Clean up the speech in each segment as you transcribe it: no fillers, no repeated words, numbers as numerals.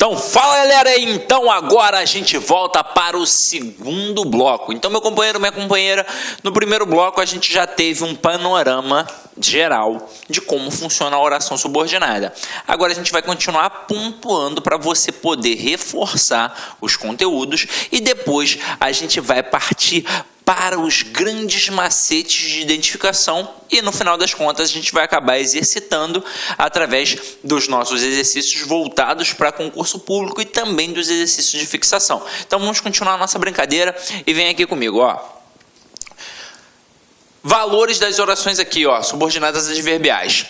Então fala galera, então agora a gente volta para o segundo bloco. Então meu companheiro, minha companheira, no primeiro bloco a gente já teve um panorama geral de como funciona a oração subordinada. Agora a gente vai continuar pontuando para você poder reforçar os conteúdos e depois a gente vai partir para os grandes macetes de identificação e no final das contas a gente vai acabar exercitando através dos nossos exercícios voltados para concurso público e também dos exercícios de fixação. Então vamos continuar a nossa brincadeira e vem aqui comigo, ó. Valores das orações aqui, ó, subordinadas adverbiais.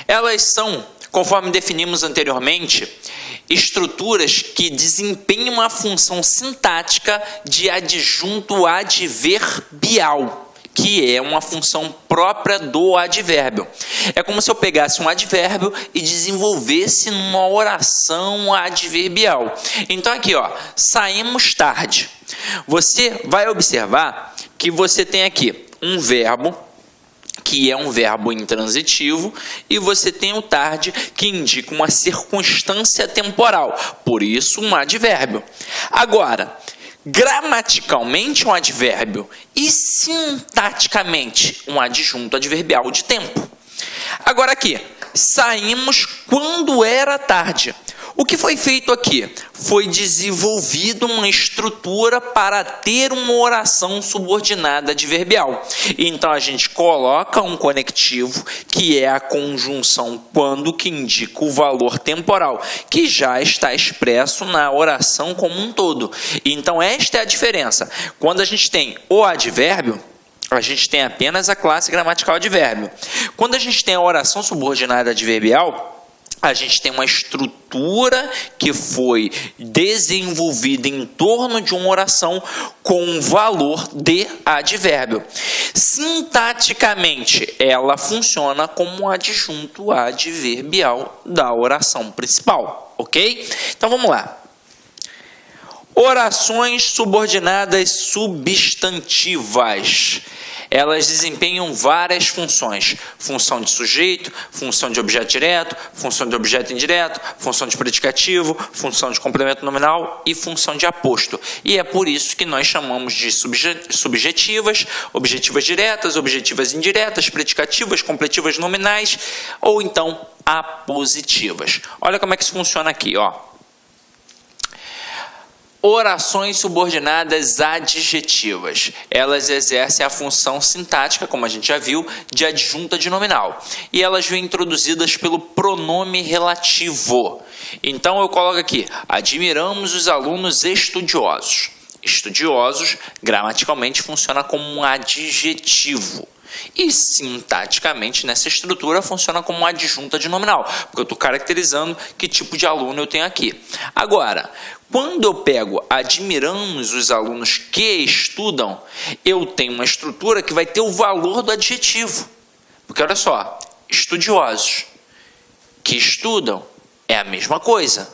Elas são, conforme definimos anteriormente, estruturas que desempenham a função sintática de adjunto adverbial, que é uma função própria do advérbio. É como se eu pegasse um advérbio e desenvolvesse numa oração adverbial. Então aqui, ó, saímos tarde. Você vai observar que você tem aqui um verbo, que é um verbo intransitivo, e você tem o tarde, que indica uma circunstância temporal, por isso um advérbio. Agora, gramaticalmente um advérbio e sintaticamente um adjunto adverbial de tempo. Agora aqui, saímos quando era tarde. O que foi feito aqui? Foi desenvolvido uma estrutura para ter uma oração subordinada adverbial. Então, a gente coloca um conectivo, que é a conjunção quando, que indica o valor temporal, que já está expresso na oração como um todo. Então, esta é a diferença. Quando a gente tem o advérbio, a gente tem apenas a classe gramatical advérbio. Quando a gente tem a oração subordinada adverbial, a gente tem uma estrutura que foi desenvolvida em torno de uma oração com um valor de advérbio. Sintaticamente, ela funciona como um adjunto adverbial da oração principal, ok? Então vamos lá. Orações subordinadas substantivas. Elas desempenham várias funções. Função de sujeito, função de objeto direto, função de objeto indireto, função de predicativo, função de complemento nominal e função de aposto. E é por isso que nós chamamos de subjetivas, objetivas diretas, objetivas indiretas, predicativas, completivas nominais ou então apositivas. Olha como é que isso funciona aqui, ó. Orações subordinadas adjetivas. Elas exercem a função sintática, como a gente já viu, de adjunta de nominal. E elas vêm introduzidas pelo pronome relativo. Então eu coloco aqui, admiramos os alunos estudiosos. Estudiosos, gramaticalmente, funciona como um adjetivo. E sintaticamente, nessa estrutura, funciona como uma adjunta de nominal, porque eu estou caracterizando que tipo de aluno eu tenho aqui. Agora, quando eu pego admiramos os alunos que estudam, eu tenho uma estrutura que vai ter o valor do adjetivo. Porque olha só, estudiosos que estudam é a mesma coisa.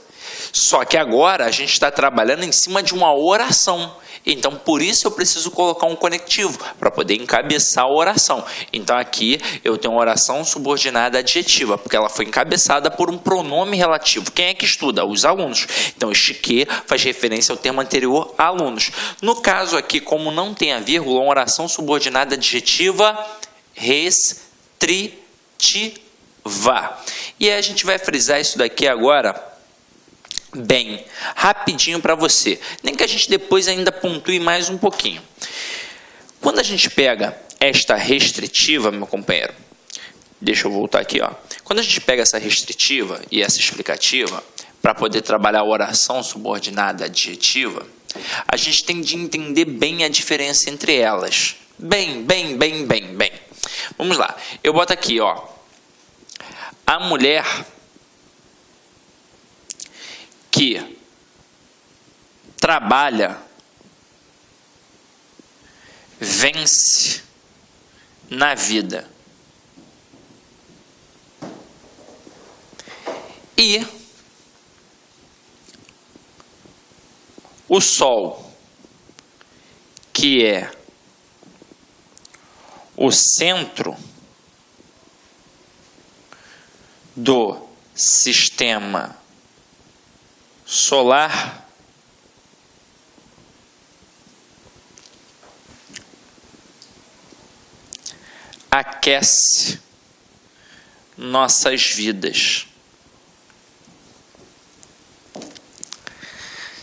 Só que agora a gente está trabalhando em cima de uma oração. Então, por isso eu preciso colocar um conectivo, para poder encabeçar a oração. Então, aqui eu tenho uma oração subordinada adjetiva, porque ela foi encabeçada por um pronome relativo. Quem é que estuda? Os alunos. Então, este que faz referência ao termo anterior, alunos. No caso aqui, como não tem a vírgula, uma oração subordinada adjetiva restritiva. E aí a gente vai frisar isso daqui agora bem rapidinho para você, nem que a gente depois ainda pontue mais um pouquinho. Quando a gente pega esta restritiva, meu companheiro, deixa eu voltar aqui, ó. Quando a gente pega essa restritiva e essa explicativa para poder trabalhar a oração subordinada adjetiva, a gente tem de entender bem a diferença entre elas. Bem. Vamos lá. Eu boto aqui, ó. A mulher que trabalha, vence na vida. E o sol, que é o centro do sistema solar aquece nossas vidas.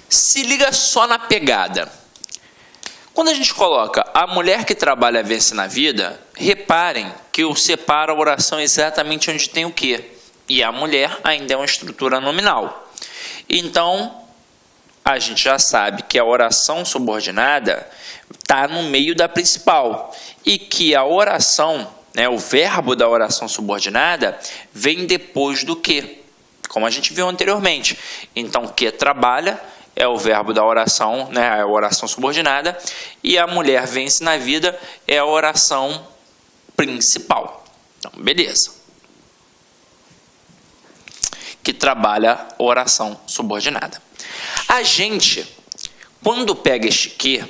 Se liga só na pegada. Quando a gente coloca a mulher que trabalha vence na vida, reparem que eu separo a oração exatamente onde tem o quê? E a mulher ainda é uma estrutura nominal. Então, a gente já sabe que a oração subordinada está no meio da principal e que a oração, o verbo da oração subordinada, vem depois do que, como a gente viu anteriormente. Então, que trabalha é o verbo da oração, a oração subordinada, e a mulher vence na vida é a oração principal. Então, beleza. Que trabalha a oração subordinada. A gente, quando pega este que,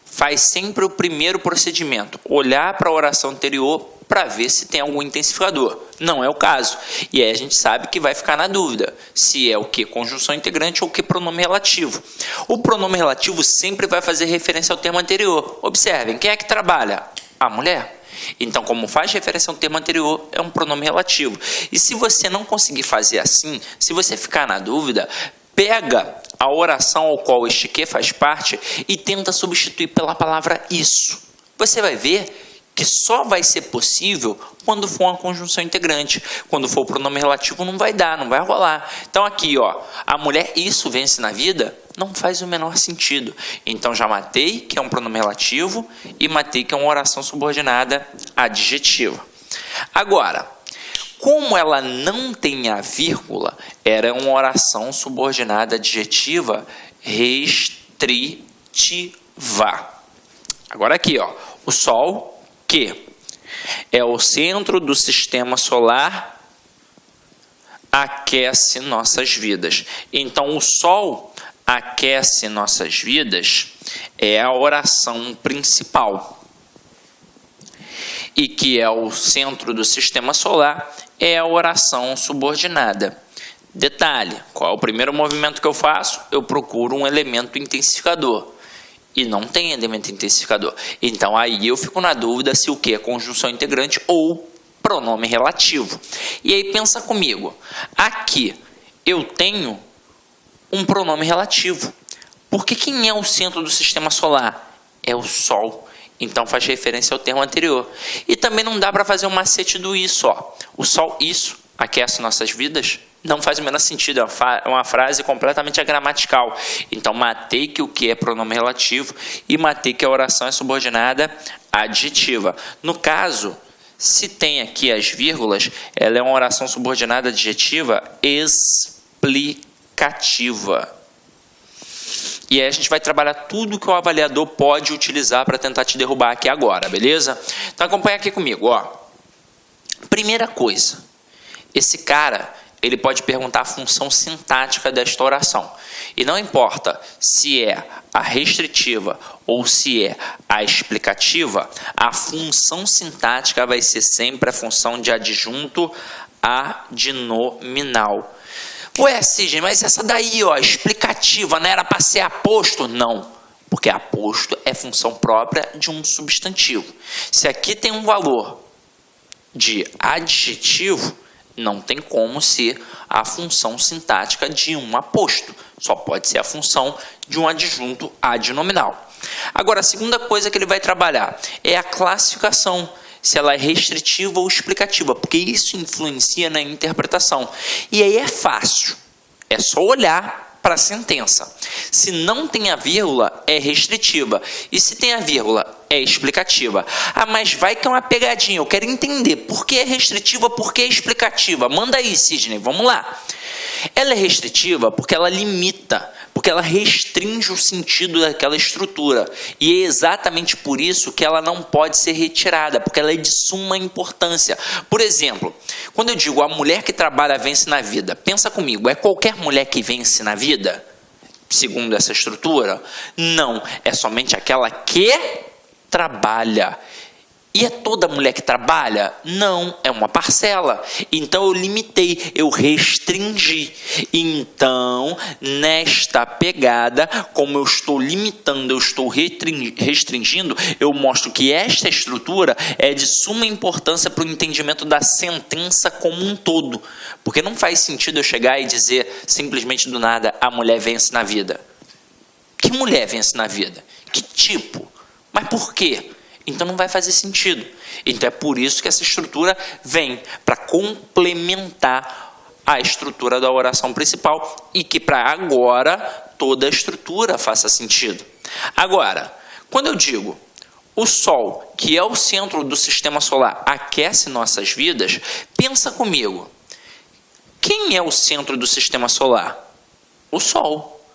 faz sempre o primeiro procedimento, olhar para a oração anterior para ver se tem algum intensificador. Não é o caso. E aí a gente sabe que vai ficar na dúvida se é o que conjunção integrante ou o que pronome relativo. O pronome relativo sempre vai fazer referência ao termo anterior. Observem, quem é que trabalha? A mulher. Então, como faz referência ao termo anterior, é um pronome relativo. E se você não conseguir fazer assim, se você ficar na dúvida, pega a oração ao qual este que faz parte e tenta substituir pela palavra isso. Você vai ver que só vai ser possível quando for uma conjunção integrante. Quando for o pronome relativo não vai dar, não vai rolar. Então aqui, a mulher isso vence na vida, não faz o menor sentido. Então já matei que é um pronome relativo e matei que é uma oração subordinada adjetiva. Agora, como ela não tem a vírgula, era uma oração subordinada adjetiva restritiva. Agora aqui, o Sol, que é o centro do sistema solar, aquece nossas vidas. Então, o Sol aquece nossas vidas é a oração principal. E que é o centro do sistema solar é a oração subordinada. Detalhe, qual é o primeiro movimento que eu faço? Eu procuro um elemento intensificador. E não tem elemento intensificador. Então, aí eu fico na dúvida se o que é conjunção integrante ou pronome relativo. E aí, pensa comigo. Aqui, eu tenho um pronome relativo. Porque quem é o centro do sistema solar? É o Sol. Então, faz referência ao termo anterior. E também não dá para fazer um macete do isso. O Sol, isso, aquece nossas vidas. Não faz o menor sentido, é uma frase completamente agramatical. Então, matei que o que é pronome relativo e matei que a oração é subordinada adjetiva. No caso, se tem aqui as vírgulas, ela é uma oração subordinada adjetiva explicativa. E aí a gente vai trabalhar tudo que o avaliador pode utilizar para tentar te derrubar aqui agora, beleza? Então, acompanha aqui comigo. Primeira coisa, esse cara, ele pode perguntar a função sintática desta oração. E não importa se é a restritiva ou se é a explicativa, a função sintática vai ser sempre a função de adjunto adnominal. Ué, Sidney, mas essa daí, explicativa, não era para ser aposto? Não, porque aposto é função própria de um substantivo. Se aqui tem um valor de adjetivo, não tem como ser a função sintática de um aposto. Só pode ser a função de um adjunto adnominal. Agora, a segunda coisa que ele vai trabalhar é a classificação, se ela é restritiva ou explicativa, porque isso influencia na interpretação. E aí é fácil, é só olhar para a sentença. Se não tem a vírgula, é restritiva. E se tem a vírgula, é explicativa. Ah, mas vai que é uma pegadinha. Eu quero entender por que é restritiva, por que é explicativa. Manda aí, Sidney, vamos lá. Ela é restritiva porque ela limita, porque ela restringe o sentido daquela estrutura. E é exatamente por isso que ela não pode ser retirada, porque ela é de suma importância. Por exemplo, quando eu digo a mulher que trabalha vence na vida, pensa comigo, é qualquer mulher que vence na vida? Segundo essa estrutura? Não, é somente aquela que trabalha. E é toda mulher que trabalha? Não, é uma parcela. Então eu limitei, eu restringi. Então, nesta pegada, como eu estou limitando, eu estou restringindo, eu mostro que esta estrutura é de suma importância para o entendimento da sentença como um todo. Porque não faz sentido eu chegar e dizer simplesmente do nada, a mulher vence na vida. Que mulher vence na vida? Que tipo? Mas por quê? Então não vai fazer sentido. Então é por isso que essa estrutura vem para complementar a estrutura da oração principal e que para agora toda a estrutura faça sentido. Agora, quando eu digo o Sol, que é o centro do sistema solar, aquece nossas vidas, pensa comigo. Quem é o centro do sistema solar? O Sol.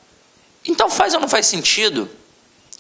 Então faz ou não faz sentido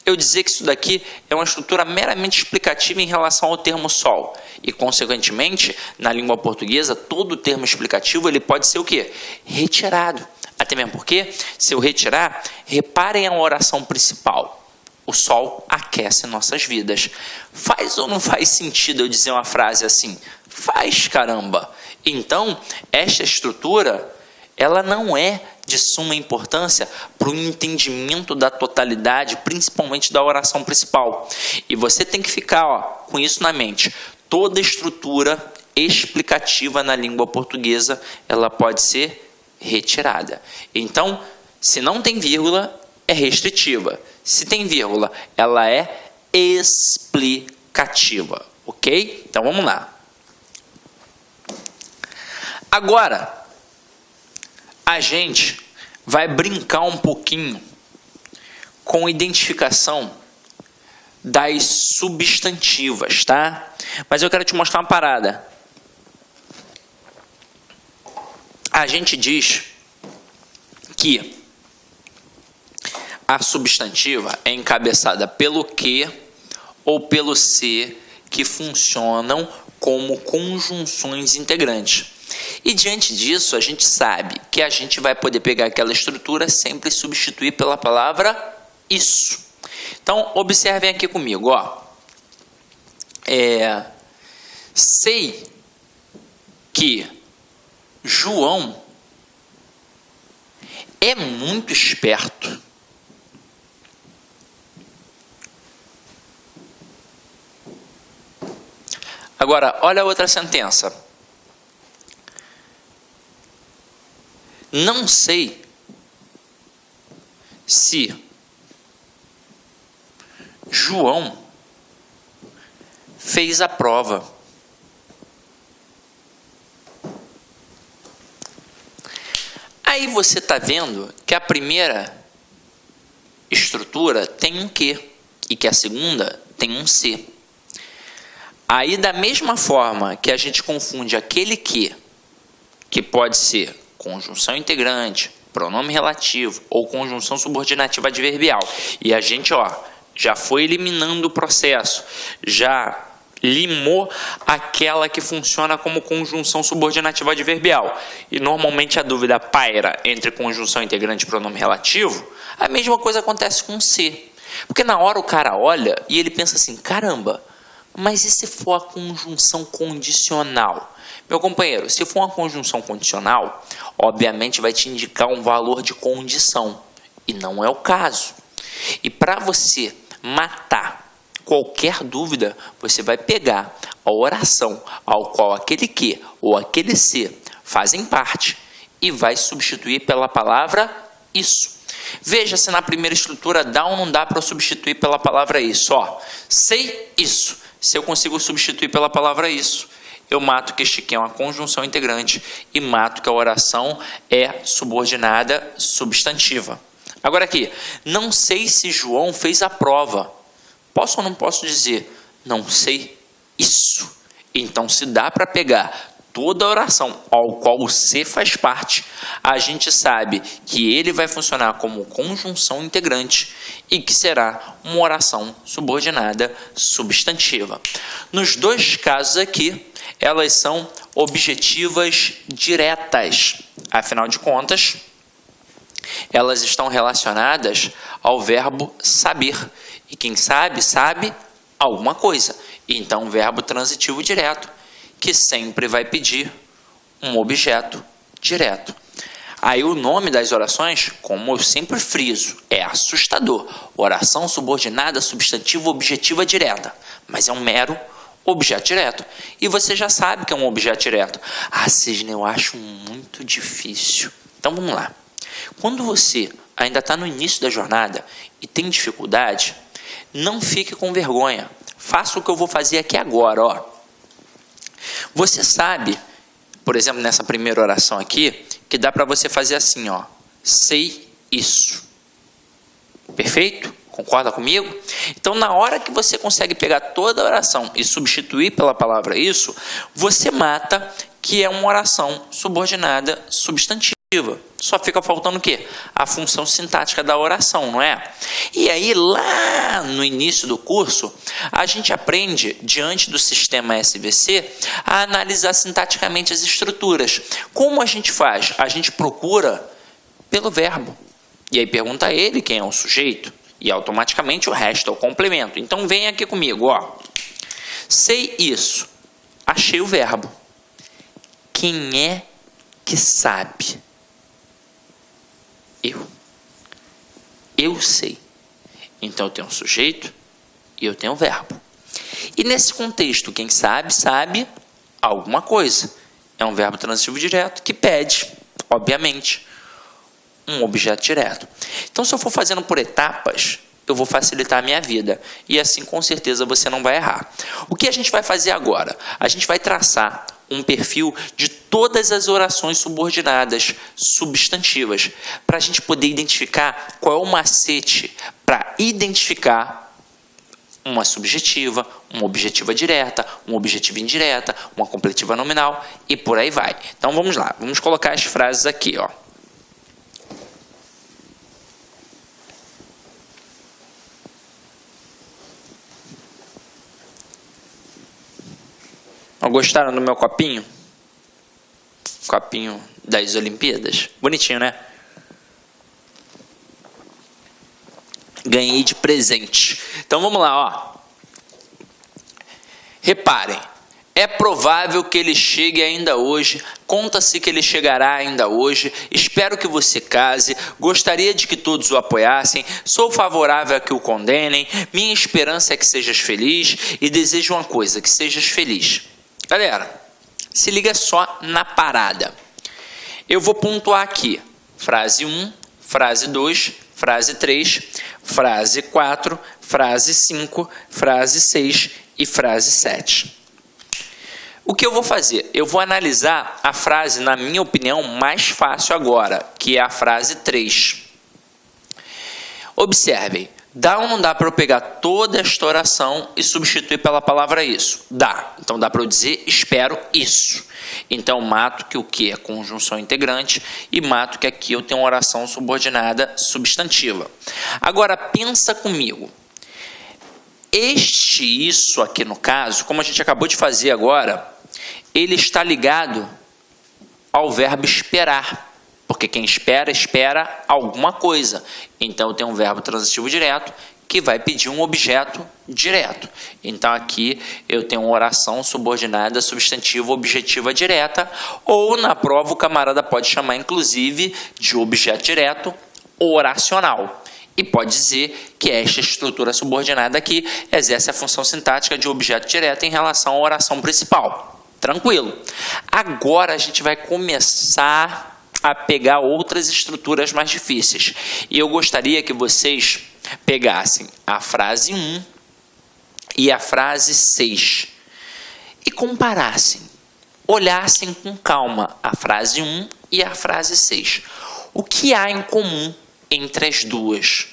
eu dizer que isso daqui é uma estrutura meramente explicativa em relação ao termo Sol. E, consequentemente, na língua portuguesa, todo termo explicativo ele pode ser o quê? Retirado. Até mesmo porque, se eu retirar, reparem a oração principal. O Sol aquece nossas vidas. Faz ou não faz sentido eu dizer uma frase assim? Faz, caramba! Então, esta estrutura, ela não é de suma importância para o entendimento da totalidade, principalmente da oração principal. E você tem que ficar com isso na mente. Toda estrutura explicativa na língua portuguesa, ela pode ser retirada. Então, se não tem vírgula, é restritiva. Se tem vírgula, ela é explicativa. Ok? Então, vamos lá. Agora, a gente vai brincar um pouquinho com identificação das substantivas, tá? Mas eu quero te mostrar uma parada. A gente diz que a substantiva é encabeçada pelo que ou pelo se que funcionam como conjunções integrantes. E diante disso, a gente sabe que a gente vai poder pegar aquela estrutura sempre e substituir pela palavra isso. Então, observem aqui comigo, ó. Sei que João é muito esperto. Agora, olha a outra sentença. Não sei se João fez a prova. Aí você está vendo que a primeira estrutura tem um que e que a segunda tem um se. Aí, da mesma forma que a gente confunde aquele que pode ser conjunção integrante, pronome relativo ou conjunção subordinativa adverbial. E a gente, já foi eliminando o processo, já limou aquela que funciona como conjunção subordinativa adverbial. E normalmente a dúvida paira entre conjunção integrante e pronome relativo. A mesma coisa acontece com se. Porque na hora o cara olha e ele pensa assim, caramba, mas e se for a conjunção condicional? Meu companheiro, se for uma conjunção condicional, obviamente vai te indicar um valor de condição. E não é o caso. E para você matar qualquer dúvida, você vai pegar a oração ao qual aquele que ou aquele se fazem parte e vai substituir pela palavra isso. Veja se na primeira estrutura dá ou não dá para substituir pela palavra isso. Sei isso. Se eu consigo substituir pela palavra isso, eu mato que este aqui é uma conjunção integrante e mato que a oração é subordinada substantiva. Agora aqui, não sei se João fez a prova. Posso ou não posso dizer? Não sei isso. Então, se dá para pegar toda a oração ao qual o se faz parte, a gente sabe que ele vai funcionar como conjunção integrante e que será uma oração subordinada substantiva. Nos dois casos aqui, elas são objetivas diretas. Afinal de contas, elas estão relacionadas ao verbo saber. E quem sabe, sabe alguma coisa. Então, verbo transitivo direto, que sempre vai pedir um objeto direto. Aí o nome das orações, como eu sempre friso, é assustador. Oração subordinada, substantivo, objetiva direta. Mas é um mero objeto direto. E você já sabe que é um objeto direto. Ah, Sidney, eu acho muito difícil. Então vamos lá. Quando você ainda está no início da jornada e tem dificuldade, não fique com vergonha. Faça o que eu vou fazer aqui agora, ó. Você sabe, por exemplo, nessa primeira oração aqui, que dá para você fazer assim, ó. Sei isso. Perfeito? Concorda comigo? Então, na hora que você consegue pegar toda a oração e substituir pela palavra isso, você mata que é uma oração subordinada substantiva. Só fica faltando o quê? A função sintática da oração, não é? E aí, lá no início do curso, a gente aprende, diante do sistema SVC, a analisar sintaticamente as estruturas. Como a gente faz? A gente procura pelo verbo. E aí pergunta a ele quem é o sujeito. E automaticamente o resto é o complemento. Então, vem aqui comigo, ó. Sei isso. Achei o verbo. Quem é que sabe? Eu sei. Então eu tenho um sujeito e eu tenho um verbo. E nesse contexto, quem sabe, sabe alguma coisa. É um verbo transitivo direto que pede, obviamente, um objeto direto. Então, se eu for fazendo por etapas, eu vou facilitar a minha vida. E assim, com certeza, você não vai errar. O que a gente vai fazer agora? A gente vai traçar um perfil de todas as orações subordinadas substantivas, para a gente poder identificar qual é o macete para identificar uma subjetiva, uma objetiva direta, uma objetiva indireta, uma completiva nominal e por aí vai. Então vamos lá, vamos colocar as frases aqui, ó. Gostaram do meu copinho? Copinho das Olimpíadas. Bonitinho, né? Ganhei de presente. Então vamos lá, ó. Reparem. É provável que ele chegue ainda hoje. Conta-se que ele chegará ainda hoje. Espero que você case. Gostaria de que todos o apoiassem. Sou favorável a que o condenem. Minha esperança é que sejas feliz. E desejo uma coisa, que sejas feliz. Galera, se liga só na parada. Eu vou pontuar aqui. Frase 1, frase 2, frase 3, frase 4, frase 5, frase 6 e frase 7. O que eu vou fazer? Eu vou analisar a frase, na minha opinião, mais fácil agora, que é a frase 3. Observem. Dá ou não dá para eu pegar toda esta oração e substituir pela palavra isso? Dá. Então dá para eu dizer espero isso. Então mato que o que é conjunção integrante e mato que aqui eu tenho uma oração subordinada substantiva. Agora pensa comigo. Este isso aqui no caso, como a gente acabou de fazer agora, ele está ligado ao verbo esperar. Porque quem espera, espera alguma coisa. Então, eu tenho um verbo transitivo direto que vai pedir um objeto direto. Então, aqui eu tenho uma oração subordinada substantiva objetiva direta. Ou, na prova, o camarada pode chamar, inclusive, de objeto direto oracional. E pode dizer que esta estrutura subordinada aqui exerce a função sintática de objeto direto em relação à oração principal. Tranquilo. Agora, a gente vai começar a pegar outras estruturas mais difíceis. E eu gostaria que vocês pegassem a frase 1 e a frase 6 e comparassem, olhassem com calma a frase 1 e a frase 6. O que há em comum entre as duas?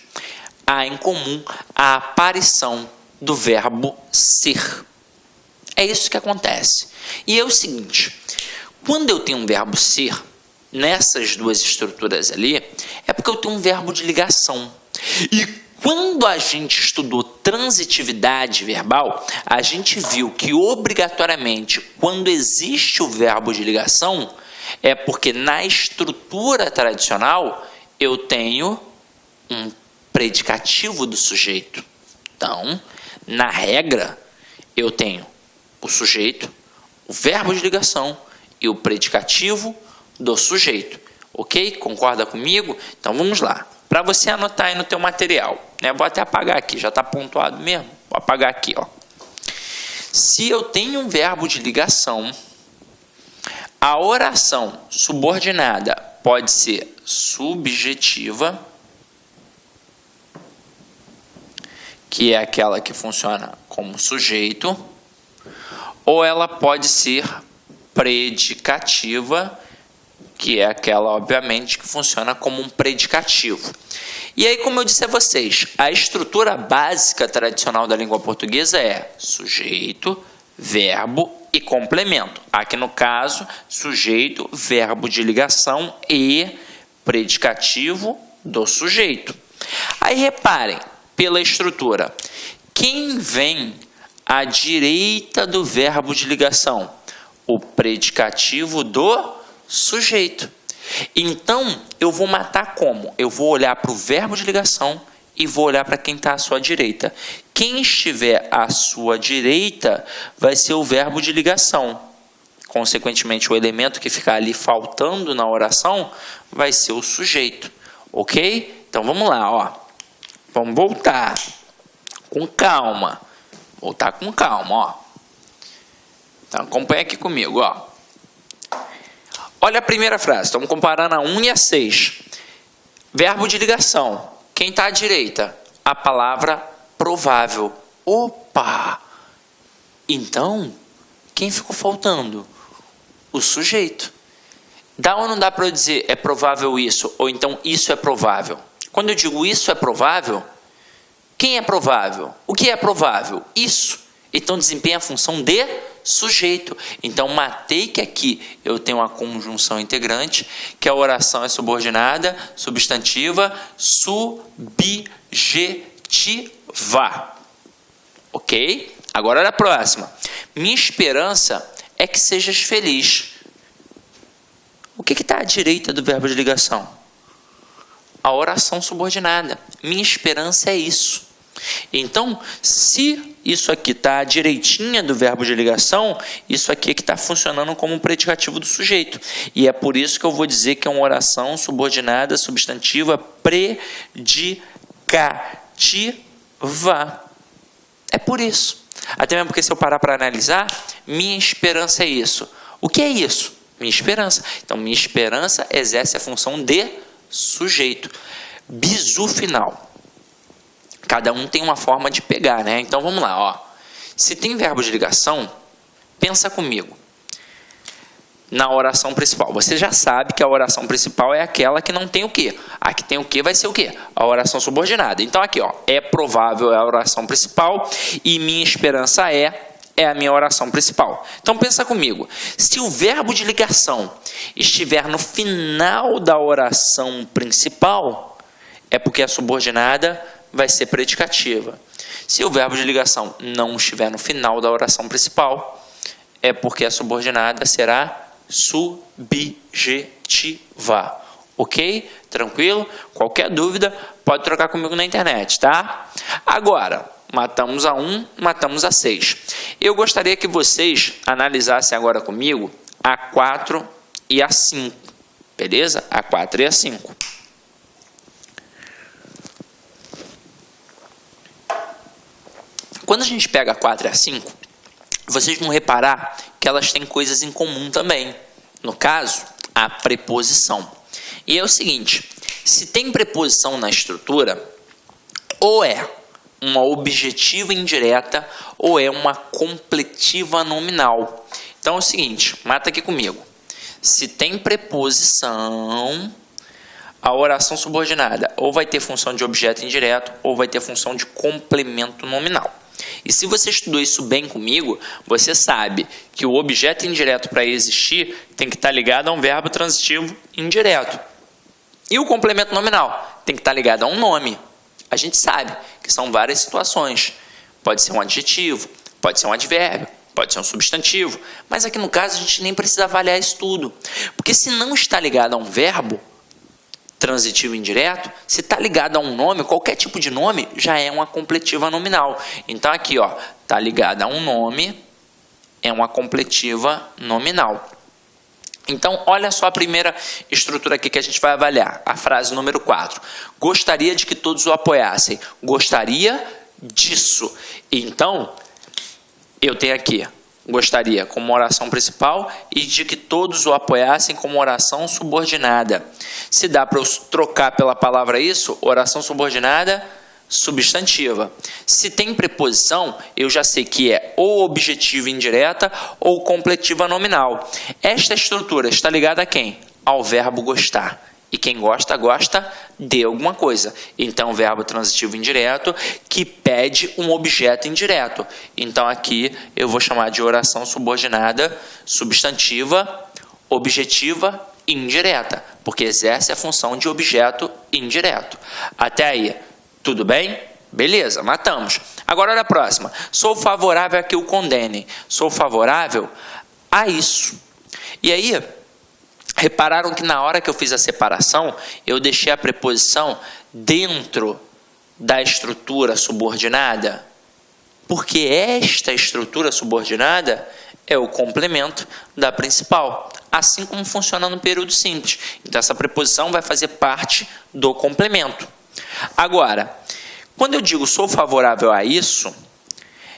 Há em comum a aparição do verbo ser. É isso que acontece. E é o seguinte, quando eu tenho um verbo ser, nessas duas estruturas ali, é porque eu tenho um verbo de ligação. E quando a gente estudou transitividade verbal, a gente viu que obrigatoriamente, quando existe o verbo de ligação, é porque na estrutura tradicional eu tenho um predicativo do sujeito. Então, na regra, eu tenho o sujeito, o verbo de ligação e o predicativo do sujeito. Ok? Concorda comigo? Então vamos lá. Para você anotar aí no teu material, né? Vou até apagar aqui, já está pontuado mesmo. Vou apagar aqui, ó. Se eu tenho um verbo de ligação, a oração subordinada pode ser subjetiva, que é aquela que funciona como sujeito, ou ela pode ser predicativa, que é aquela, obviamente, que funciona como um predicativo. E aí, como eu disse a vocês, a estrutura básica tradicional da língua portuguesa é sujeito, verbo e complemento. Aqui no caso, sujeito, verbo de ligação e predicativo do sujeito. Aí reparem, pela estrutura, quem vem à direita do verbo de ligação? O predicativo do sujeito. Então, eu vou matar como? Eu vou olhar para o verbo de ligação e vou olhar para quem está à sua direita. Quem estiver à sua direita vai ser o verbo de ligação. Consequentemente, o elemento que ficar ali faltando na oração vai ser o sujeito. Ok? Então, vamos lá, ó. Vamos voltar com calma. Voltar com calma, ó. Então, acompanha aqui comigo, ó. Olha a primeira frase, estamos comparando a 1 e a 6. Verbo de ligação. Quem está à direita? A palavra provável. Opa! Então, quem ficou faltando? O sujeito. Dá ou não dá para eu dizer é provável isso? Ou então isso é provável? Quando eu digo isso é provável, quem é provável? O que é provável? Isso. Então, desempenha a função de sujeito. Então, matei que aqui eu tenho uma conjunção integrante, que a oração é subordinada, substantiva, subjetiva. Ok? Agora, olha a próxima. Minha esperança é que sejas feliz. O que está à direita do verbo de ligação? A oração subordinada. Minha esperança é isso. Então, se isso aqui está à direitinha do verbo de ligação, isso aqui é que está funcionando como um predicativo do sujeito. E é por isso que eu vou dizer que é uma oração subordinada, substantiva, predicativa. É por isso. Até mesmo porque se eu parar para analisar, minha esperança é isso. O que é isso? Minha esperança. Então, minha esperança exerce a função de sujeito. Bizu final. Cada um tem uma forma de pegar, né? Então, vamos lá, ó. Se tem verbo de ligação, pensa comigo. Na oração principal. Você já sabe que a oração principal é aquela que não tem o quê? A que tem o quê vai ser o quê? A oração subordinada. Então, aqui, ó. É provável é a oração principal e minha esperança é a minha oração principal. Então, pensa comigo. Se o verbo de ligação estiver no final da oração principal, é porque a subordinada vai ser predicativa. Se o verbo de ligação não estiver no final da oração principal, é porque a subordinada será subjetiva. Ok? Tranquilo? Qualquer dúvida, pode trocar comigo na internet, tá? Agora, matamos a 1, matamos a 6. Eu gostaria que vocês analisassem agora comigo a 4 e a 5. Beleza? A 4 e a 5. Quando a gente pega a 4 e a 5, vocês vão reparar que elas têm coisas em comum também. No caso, a preposição. E é o seguinte, se tem preposição na estrutura, ou é uma objetiva indireta, ou é uma completiva nominal. Então é o seguinte, mata aqui comigo. Se tem preposição, a oração subordinada ou vai ter função de objeto indireto, ou vai ter função de complemento nominal. E se você estudou isso bem comigo, você sabe que o objeto indireto para existir tem que estar ligado a um verbo transitivo indireto. E o complemento nominal tem que estar ligado a um nome. A gente sabe que são várias situações. Pode ser um adjetivo, pode ser um advérbio, pode ser um substantivo. Mas aqui no caso a gente nem precisa avaliar isso tudo. Porque se não está ligado a um verbo transitivo indireto, se está ligado a um nome, qualquer tipo de nome, já é uma completiva nominal. Então aqui, ó, está ligada a um nome, é uma completiva nominal. Então, olha só a primeira estrutura aqui que a gente vai avaliar, a frase número 4. Gostaria de que todos o apoiassem. Gostaria disso. Então, eu tenho aqui, gostaria como oração principal e de que todos o apoiassem como oração subordinada. Se dá para eu trocar pela palavra isso, oração subordinada substantiva. Se tem preposição, eu já sei que é ou objetiva indireta ou completiva nominal. Esta estrutura está ligada a quem? Ao verbo gostar. E quem gosta, gosta de alguma coisa. Então, verbo transitivo indireto que pede um objeto indireto. Então, aqui eu vou chamar de oração subordinada substantiva, objetiva indireta, porque exerce a função de objeto indireto. Até aí, tudo bem? Beleza, matamos. Agora, olha a próxima. Sou favorável a que o condenem. Sou favorável a isso. E aí, repararam que na hora que eu fiz a separação, eu deixei a preposição dentro da estrutura subordinada? Porque esta estrutura subordinada é o complemento da principal, assim como funciona no período simples. Então, essa preposição vai fazer parte do complemento. Agora, quando eu digo sou favorável a isso,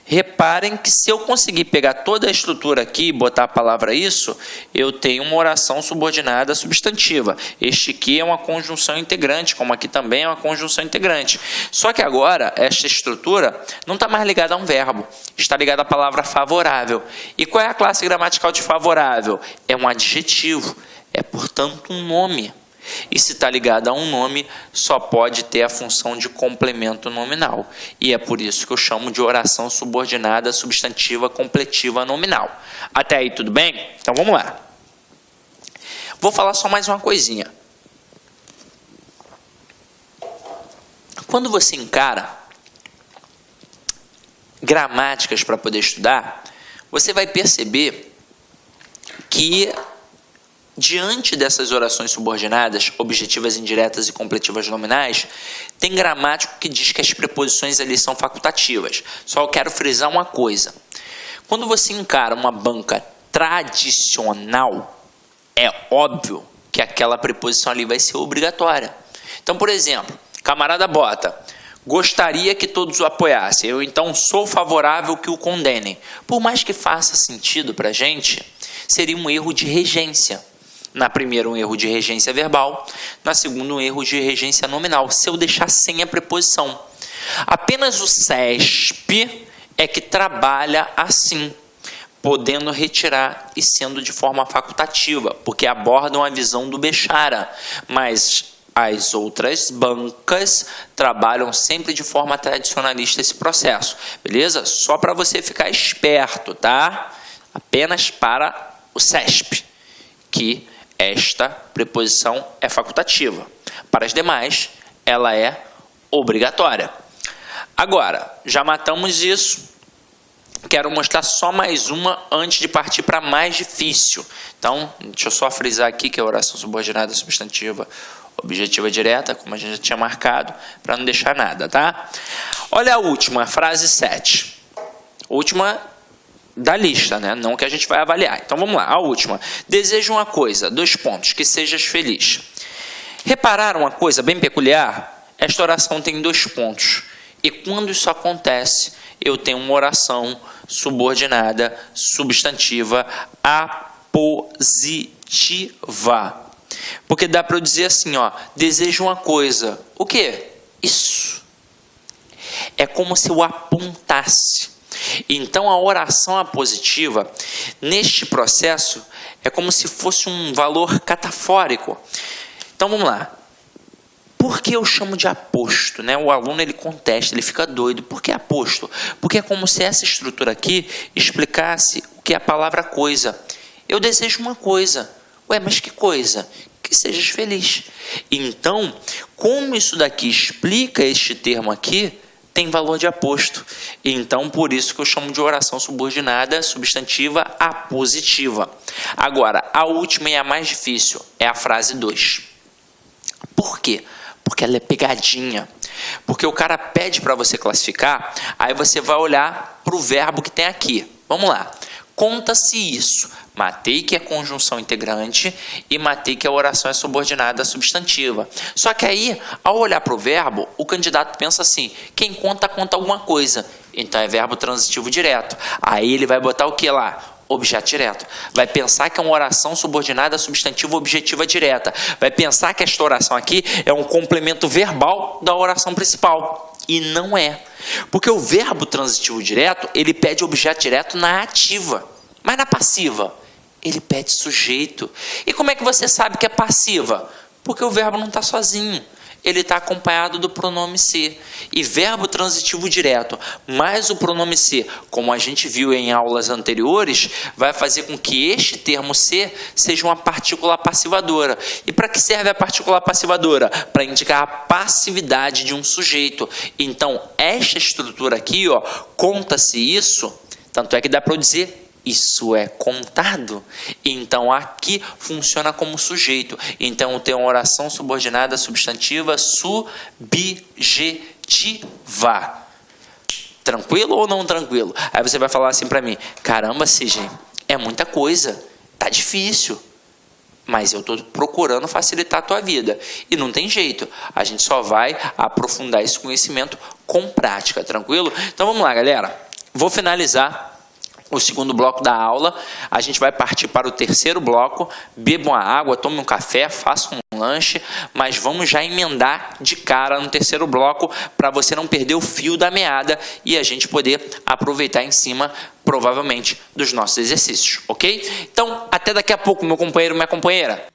reparem que se eu conseguir pegar toda a estrutura aqui e botar a palavra isso, eu tenho uma oração subordinada substantiva. Este aqui é uma conjunção integrante, como aqui também é uma conjunção integrante. Só que agora, esta estrutura não está mais ligada a um verbo, está ligada à palavra favorável. E qual é a classe gramatical de favorável? É um adjetivo, é, portanto, um nome. E se está ligado a um nome, só pode ter a função de complemento nominal. E é por isso que eu chamo de oração subordinada substantiva completiva nominal. Até aí tudo bem? Então vamos lá. Vou falar só mais uma coisinha. Quando você encara gramáticas para poder estudar, você vai perceber que diante dessas orações subordinadas, objetivas indiretas e completivas nominais, tem gramático que diz que as preposições ali são facultativas. Só eu quero frisar uma coisa. Quando você encara uma banca tradicional, é óbvio que aquela preposição ali vai ser obrigatória. Então, por exemplo, camarada bota, gostaria que todos o apoiassem, eu então sou favorável que o condenem. Por mais que faça sentido para a gente, seria um erro de regência. Na primeira, um erro de regência verbal. Na segunda, um erro de regência nominal, se eu deixar sem a preposição. Apenas o CESP é que trabalha assim, podendo retirar e sendo de forma facultativa, porque abordam a visão do Bechara. Mas as outras bancas trabalham sempre de forma tradicionalista esse processo. Beleza? Só para você ficar esperto, tá? Apenas para o CESP, que esta preposição é facultativa. Para as demais, ela é obrigatória. Agora, já matamos isso. Quero mostrar só mais uma antes de partir para mais difícil. Então, deixa eu só frisar aqui que é a oração subordinada substantiva objetiva direta, como a gente já tinha marcado, para não deixar nada, tá? Olha a última, a frase 7. Última da lista, né? Não que a gente vai avaliar. Então vamos lá, a última. Desejo uma coisa, 2 pontos, que sejas feliz. Repararam uma coisa bem peculiar? Esta oração tem 2 pontos. E quando isso acontece, eu tenho uma oração subordinada, substantiva, apositiva. Porque dá para eu dizer assim, ó, desejo uma coisa. O quê? Isso. É como se eu apontasse. Então, a oração apositiva, neste processo, é como se fosse um valor catafórico. Então, vamos lá. Por que eu chamo de aposto? Né? O aluno ele contesta, ele fica doido. Por que aposto? Porque é como se essa estrutura aqui explicasse o que é a palavra coisa. Eu desejo uma coisa. Ué, mas que coisa? Que sejas feliz. Então, como isso daqui explica este termo aqui, tem valor de aposto. Então, por isso que eu chamo de oração subordinada substantiva apositiva. Agora, a última e a mais difícil é a frase 2. Por quê? Porque ela é pegadinha. Porque o cara pede para você classificar, aí você vai olhar para o verbo que tem aqui. Vamos lá. Conta-se isso. Matei que é conjunção integrante e matei que a oração é subordinada à substantiva. Só que aí, ao olhar para o verbo, o candidato pensa assim, quem conta, conta alguma coisa. Então é verbo transitivo direto. Aí ele vai botar o que lá? Objeto direto. Vai pensar que é uma oração subordinada a substantivo objetiva direta. Vai pensar que esta oração aqui é um complemento verbal da oração principal. E não é. Porque o verbo transitivo direto, ele pede objeto direto na ativa. Mas na passiva, ele pede sujeito. E como é que você sabe que é passiva? Porque o verbo não está sozinho. Ele está acompanhado do pronome ser. E verbo transitivo direto mais o pronome ser, como a gente viu em aulas anteriores, vai fazer com que este termo ser seja uma partícula passivadora. E para que serve a partícula passivadora? Para indicar a passividade de um sujeito. Então, esta estrutura aqui, ó, conta-se isso, tanto é que dá para eu dizer isso é contado. Então, aqui funciona como sujeito. Então, tem uma oração subordinada substantiva subjetiva. Tranquilo ou não tranquilo? Aí você vai falar assim para mim, caramba, Sidney, é muita coisa, tá difícil. Mas eu estou procurando facilitar a tua vida. E não tem jeito. A gente só vai aprofundar esse conhecimento com prática, tranquilo? Então, vamos lá, galera. Vou finalizar o segundo bloco da aula, a gente vai partir para o terceiro bloco. Beba uma água, tome um café, faça um lanche, mas vamos já emendar de cara no terceiro bloco para você não perder o fio da meada e a gente poder aproveitar em cima, provavelmente, dos nossos exercícios, ok? Então, até daqui a pouco, meu companheiro, minha companheira.